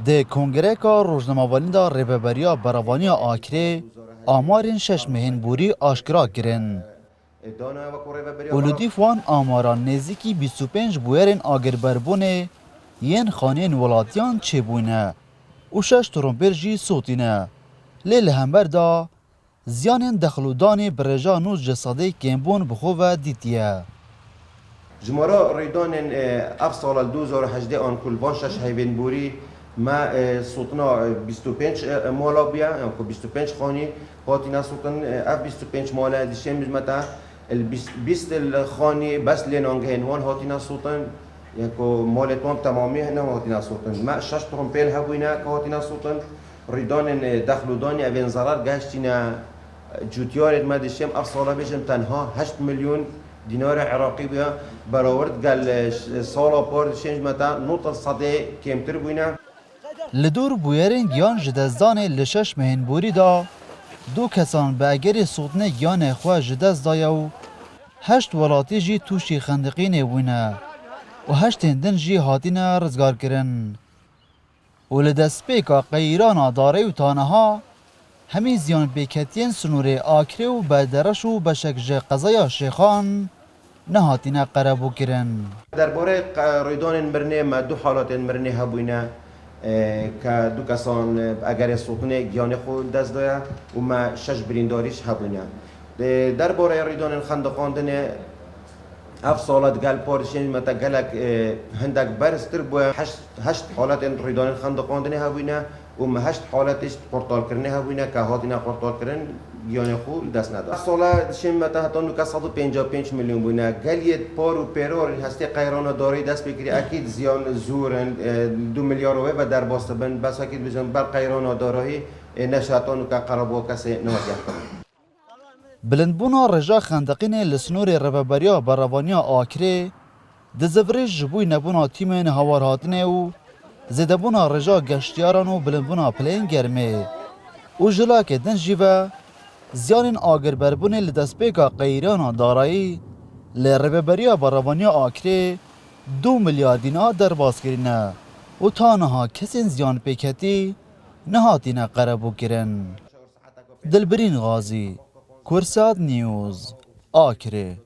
ده کنگره که روزنامه‌وانی دا ریبریا براوانی آکره آمارین 6 مهین بوری آشکرا کرن. ولودی فوان آماران نزدیکی 25 بویرین آگربربونه ین خانین ولاتیان چه بوینه و 6 ترومبر جی صوتینه. لیل همبر دا زیانین دخلودانی برجا نوز جساده کمبون بخواه دیتیه. جمارا ریدان اف سال 2018 آن کل وانشش هیوین بوری ما صوتنا 25 مالا بیا یعنی 25 خانی هاتینا صوتن اف 25 مالا دیشم متا ال 20 الخانی بس لینانگه هنوان هاتینا صوتن یعنی مالتوام تمامی هنو هاتینا صوتن ما 6 ترومپل هبوینا که هاتینا صوتن ریدان دخلودانی اوین ضرر گشتینا جوتیار ما دیشم اف سالا بیشم تنها 8 میلیون دینار عراقی بیا برآورد گل سالا پار شنج متا نوت صده کمتر بوینا. لدور بویرین گیان جدزدان لشش مهین بوری دا دو کسان به اگر صوتنه گیان خواه جدز دایو 8 ولاتی جی توشی خندقین بوینه و 8 هندن جی هاتین رزگار کرن و لدست پیکا قیران داره و تانها همی زیان بیکتین سنور آکره و بدرش و بشکج قضای شیخان نهاتین قربو کرن. درباره ریدان مرنه ما دو حالات مرنه هبوینه که دو کسان اگر سوتنه گیان خود دست دایا و ما 6 برینداریش هبوینه. درباره ریدان خندقاندن اف سالات گل پارشین متا گلک هندک برستر بویا 8 حالات ریدان خندقاندن هبوینه و ما 8 حالتش پورتال کرنه هبوینه که هاتینا پورتال کرن گیان خود دست نداد. سال شیم متا حتی نو که 155 میلیون بوینه گلیت پار و پیرور هستی قیران داری دست بگیری اکید زیان زورن 2 میلیارد و در باست بند بس اکید بزن بر قیران دارایی نشاتانو که قربو کسی نوادیه کنه. بلندبونا رجا خندقین لسنور ربابریا براوانیا آکره دزورش جبوی نبونا تیمین هوار هاتنه و زدبونا رجا گشتیاران و بلندبونا پلین گرمه و جلاک دن جیوه زیانین آگر بربون لدسپیکا قیران دارایی لربابریا براوانیا آکره 2 میلیارد دینار در باز کرنه و تانها کسین زیان پیکتی نهاتین قربو کرن. دلبرین غازی، کرسات نیوز، آکره.